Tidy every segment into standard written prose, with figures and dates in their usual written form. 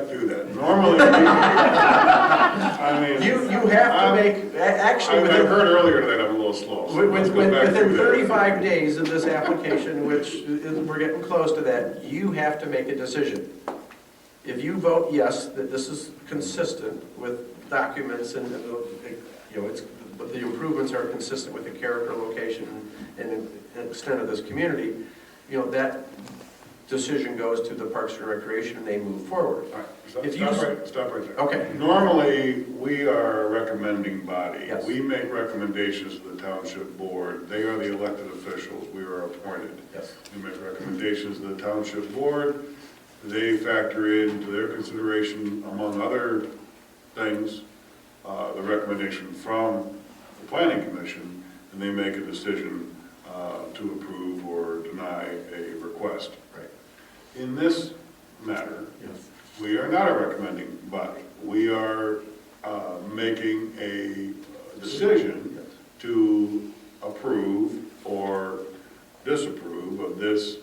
do that. Normally, I mean, You have to make, actually, I heard earlier that I'm a little slow. So let's go back within through that. 35 days of this application, which we're getting close to that, you have to make a decision. If you vote yes, that this is consistent with documents and, you know, the improvements are consistent with the character, location, and extent of this community, you know, that decision goes to the Parks and Recreation and they move forward. All right, stop right there. Okay. Normally, we are a recommending body. Yes. We make recommendations to the township board. They are the elected officials. We are appointed. Yes. We make recommendations to the township board. They factor into their consideration, among other things, the recommendation from the planning commission, and they make a decision to approve or deny a request. Right. In this matter, Yes. we are not a recommending body. We are making a decision to approve or disapprove of this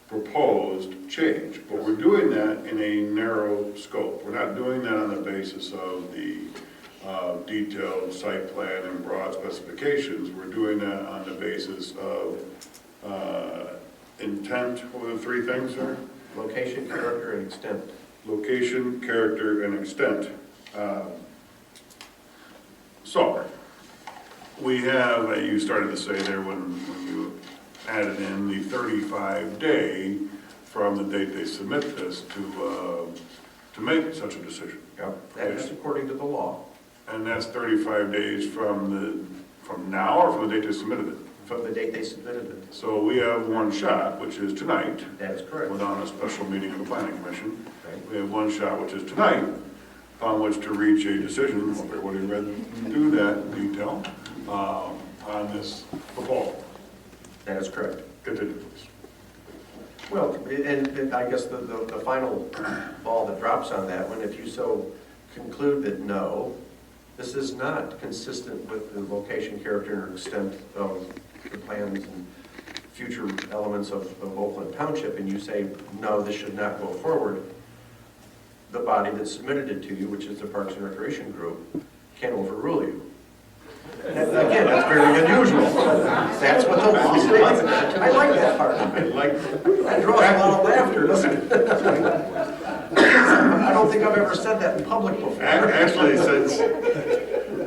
proposed change. But we're doing that in a narrow scope. We're not doing that on the basis of the detailed site plan and broad specifications. We're doing that on the basis of intent. What were the three things, sir? Location, character, and extent. Location, character, and extent. So, we have, you started to say there when you added in the 35-day from the date they submit this to make such a decision. Yep. That's according to the law. And that's 35 days from now or from the date they submitted it? From the date they submitted it. So we have one shot, which is tonight, That is correct. without a special meeting of the planning commission. Right. We have one shot, which is tonight, upon which to reach a decision, hope everybody read through that in detail, on this proposal. That is correct. Continue, please. Well, and I guess the final ball that drops on that one, if you so conclude that no, this is not consistent with the location, character, and extent of the plans and future elements of Oakland Township, and you say, no, this should not go forward, the body that submitted it to you, which is the Parks and Recreation Group, can overrule you. And again, that's very unusual. That's what the law states. I like that part. That draws a lot of laughter, listen. I don't think I've ever said that in public before. Actually,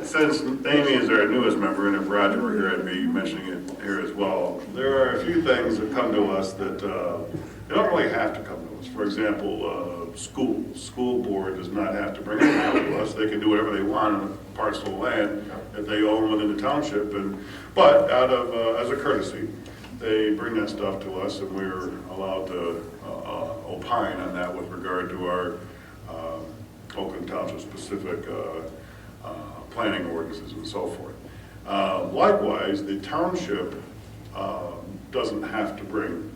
since Amy is our newest member, and if Roger were here, I'd be mentioning it here as well, there are a few things that come to us that they don't really have to come to us. For example, school board does not have to bring anything to us. They can do whatever they want on a parcel of land that they own within the township, but out of as a courtesy, they bring that stuff to us, and we're allowed to opine on that with regard to our Oakland Township specific planning ordinances and so forth. Likewise, the township doesn't have to bring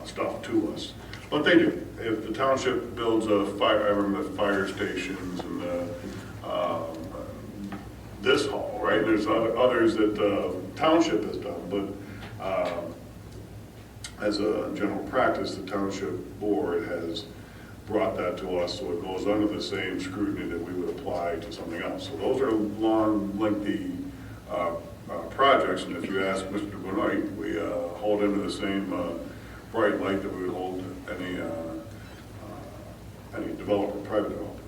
stuff to us, but they do. If the township builds a fire, I remember the fire stations and this hall, right? There's others that the township has done, but as a general practice, the township board has brought that to us, so it goes under the same scrutiny that we would apply to something else. So those are long, lengthy projects, and if you ask Mr. Benoit, we hold into the same bright light that we would hold any developer, private developer.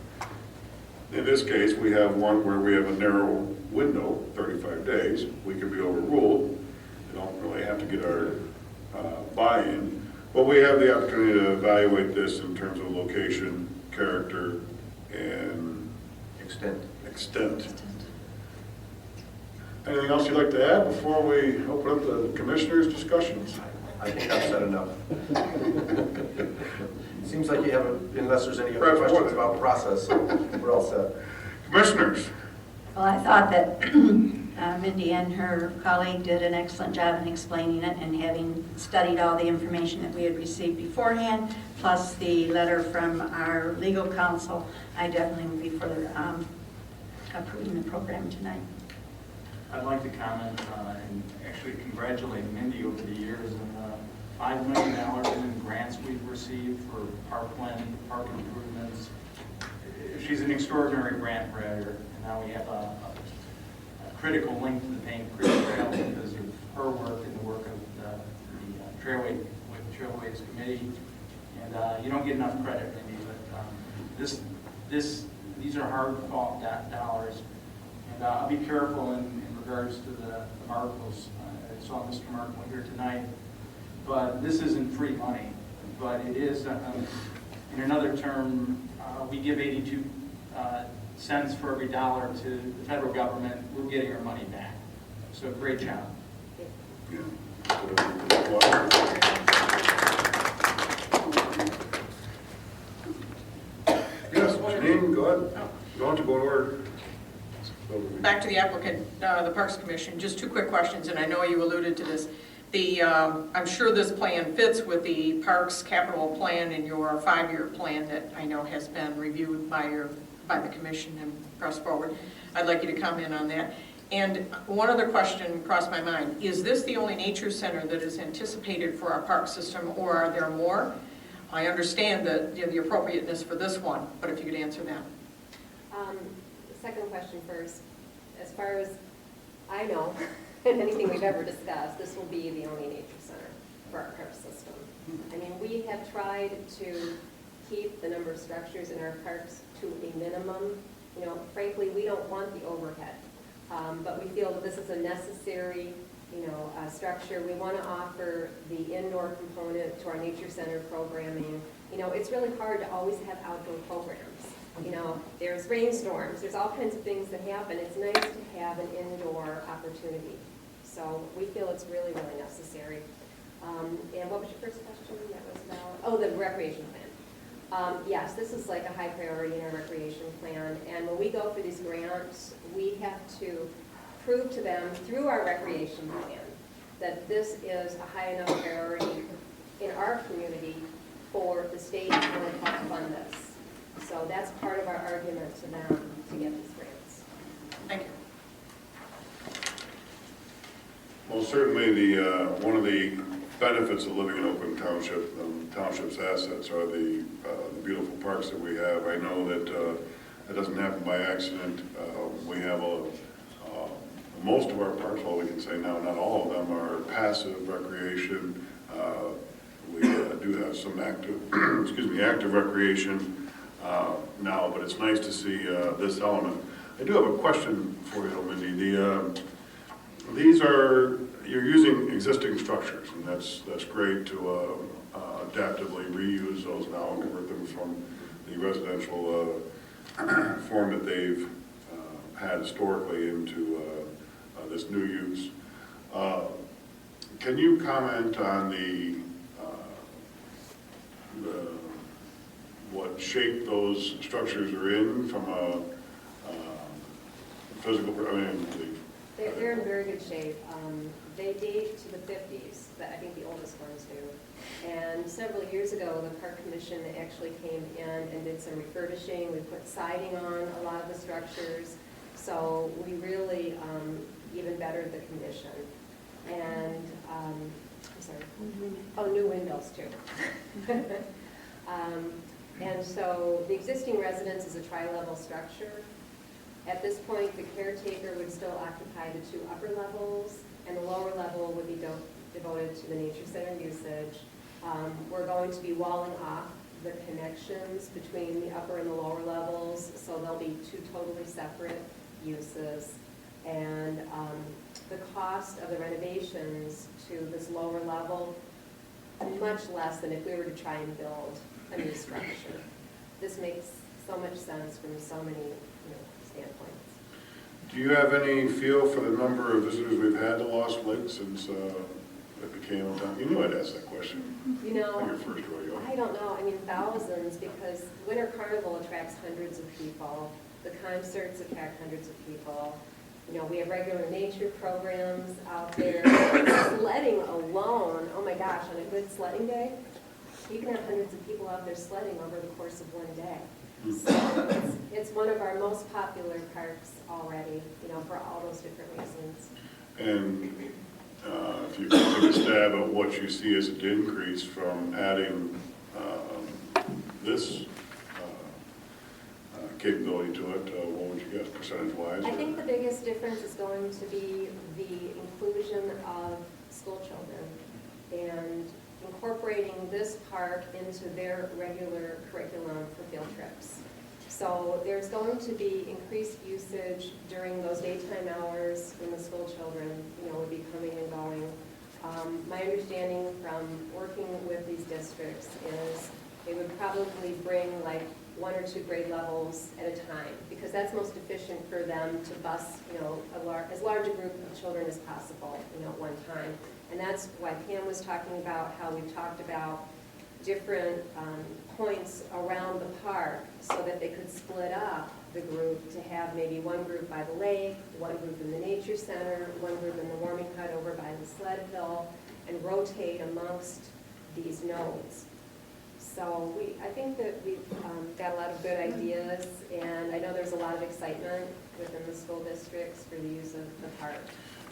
In this case, we have one where we have a narrow window, 35 days. We can be overruled. We don't really have to get our buy-in. But we have the opportunity to evaluate this in terms of location, character, and Extent. Anything else you'd like to add before we open up the commissioners' discussions? I think I've said enough. Seems like you haven't, unless there's any other questions about process, we're all set. Commissioners? Well, I thought that Mindy and her colleague did an excellent job in explaining it, and having studied all the information that we had received beforehand, plus the letter from our legal counsel, I definitely would be for approving the program tonight. I'd like to comment and actually congratulate Mindy over the years and $5 million in grants we've received for parkland, park improvements. She's an extraordinary grant writer, and now we have a critical link to the Paint Creek Trail because of her work and the work of the Trailways Committee. And you don't get enough credit, Mindy, but these are hard-fought dollars. And I'll be careful in regards to the Markles. I saw Mr. Markle here tonight, but this isn't free money. But it is, in another term, we give 82 cents for every dollar to the federal government. We're getting our money back. So great job. Yeah. Yes, Janine, go ahead. You don't have to go to order. Back to the applicant, the Parks Commission, just two quick questions, and I know you alluded to this. I'm sure this plan fits with the Parks Capital Plan and your 5-year plan that I know has been reviewed by the Commission and pressed forward. I'd like you to comment on that. And one other question crossed my mind. Is this the only nature center that is anticipated for our park system, or are there more? I understand the appropriateness for this one, but if you could answer that. The second question first. As far as I know, and anything we've ever discussed, this will be the only nature center for our park system. I mean, we have tried to keep the number of structures in our parks to a minimum. You know, frankly, we don't want the overhead, but we feel that this is a necessary, structure. We want to offer the indoor component to our nature center programming. You know, it's really hard to always have outdoor programs. You know, there's rainstorms, there's all kinds of things that happen. It's nice to have an indoor opportunity. So we feel it's really, really necessary. And what was your first question? That was about, oh, the recreation plan. Yes, this is like a high priority in our recreation plan. And when we go for these grants, we have to prove to them through our recreation plan that this is a high enough priority in our community for the state to really help fund this. So that's part of our argument to them to get these grants. Thank you. Well, certainly one of the benefits of living in Oakland Township, township's assets are the beautiful parks that we have. I know that it doesn't happen by accident. We have most of our parks, well, we can say now, not all of them are passive recreation. We do have some active, active recreation now, but it's nice to see this element. I do have a question for you, Mindy. You're using existing structures, and that's great to adaptively reuse those now and convert them from the residential form that they've had historically into this new use. Can you comment on what shape those structures are in from a physical, They're in very good shape. They date to the 50s, I think the oldest ones do. And several years ago, the Park Commission actually came in and did some refurbishing. We put siding on a lot of the structures. So we really even bettered the condition. And, I'm sorry, new windows too. And so the existing residence is a tri-level structure. At this point, the caretaker would still occupy the 2 upper levels, and the lower level would be devoted to the nature center usage. We're going to be walling off the connections between the upper and the lower levels, so there'll be 2 totally separate uses. And the cost of the renovations to this lower level, much less than if we were to try and build a new structure. This makes so much sense from so many standpoints. Do you have any feel for the number of visitors we've had to Lost Lake since it became a town? You knew I'd ask that question. You know, On your first rodeo. I don't know. I mean, thousands, because Winter Carnival attracts hundreds of people. The concerts attract hundreds of people. You know, we have regular nature programs out there. Sledding alone, oh my gosh, on a good sledding day, you can have hundreds of people out there sledding over the course of one day. So it's one of our most popular parks already, for all those different reasons. And if you can take a stab at what you see as an increase from adding this capability to it, what would you guess percentage-wise? I think the biggest difference is going to be the inclusion of school children and incorporating this park into their regular curriculum for field trips. So there's going to be increased usage during those daytime hours when the school children, would be coming and going. My understanding from working with these districts is they would probably bring like 1 or 2 grade levels at a time, because that's most efficient for them to bus, as large a group of children as possible, at one time. And that's why Pam was talking about how we've talked about different points around the park so that they could split up the group to have maybe one group by the lake, one group in the nature center, one group in the warming hut over by the sled hill, and rotate amongst these nodes. So I think that we've got a lot of good ideas, and I know there's a lot of excitement within the school districts for the use of the park.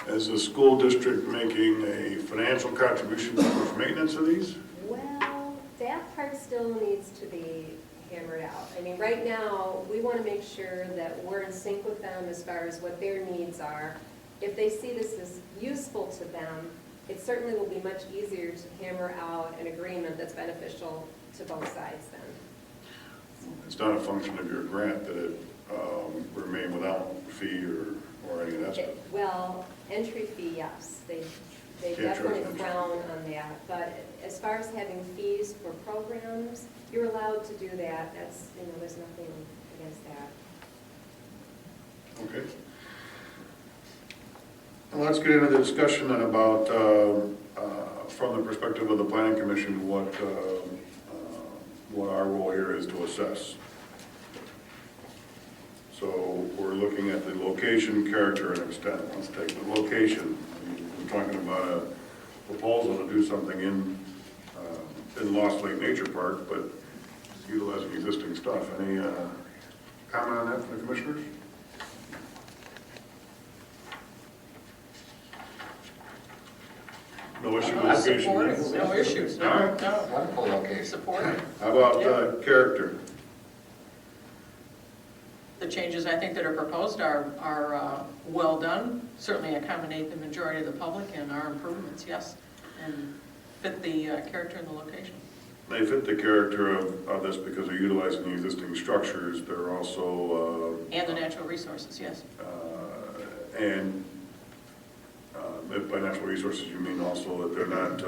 Is the school district making a financial contribution for maintenance of these? Well, that part still needs to be hammered out. I mean, right now, we want to make sure that we're in sync with them as far as what their needs are. If they see this as useful to them, it certainly will be much easier to hammer out an agreement that's beneficial to both sides then. It's not a function of your grant that it remain without fee or any of that stuff? Well, entry fee, yes. They Can't definitely charge them. frown on that. But as far as having fees for programs, you're allowed to do that. That's, there's nothing against that. Okay. Well, let's get into the discussion then about, from the perspective of the Planning Commission, what our role here is to assess. So we're looking at the location, character, and extent. Let's take the location. We're talking about a proposal to do something in Lost Lake Nature Park, but utilizing existing stuff. Any comment on that from the commissioners? No issue with location? Support it. No issues. All right. No. Wonderful location. Support it. How about character? The changes I think that are proposed are well done, certainly accommodate the majority of the public and are improvements, yes, and fit the character and the location. They fit the character of this because they're utilizing the existing structures. They're also... And the natural resources, yes. And if by natural resources you mean also that they're not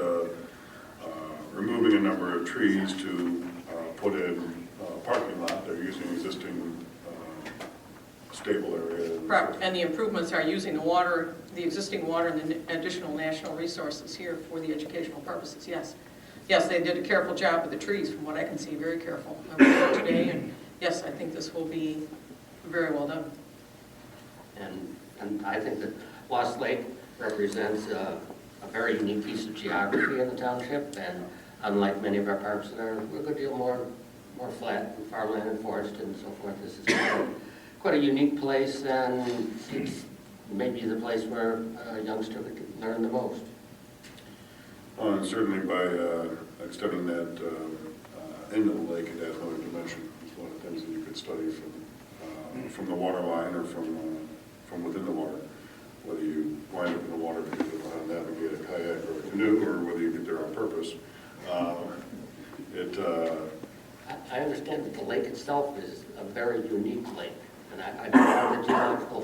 removing a number of trees to put in a parking lot. They're using existing stable area. Correct, and the improvements are using the water, the existing water and the additional national resources here for the educational purposes, yes. Yes, they did a careful job with the trees, from what I can see, very careful. I was there today, and yes, I think this will be very well done. And I think that Lost Lake represents a very unique piece of geography in the township, and unlike many of our parks that are a good deal more flat, and farmland and forest and so forth, this is quite a unique place, and it's maybe the place where a youngster could learn the most. And certainly by extending that into the lake, it adds another dimension. It's one of the things that you could study from the water line or from within the water. Whether you wind up in the water because you know how to navigate a kayak or a canoe, or whether you get there on purpose. I understand that the lake itself is a very unique lake, and I don't know what the geological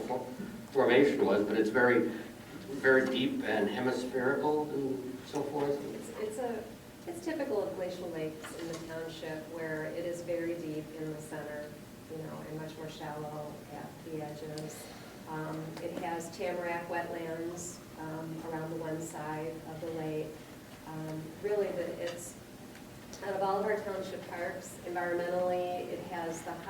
formation was, but it's very, very deep and hemispherical and so forth. It's typical of glacial lakes in the township where it is very deep in the center, and much more shallow at the edges. It has tamarack wetlands around the one side of the lake. Really, it's out of all of our township parks, environmentally, it has the highest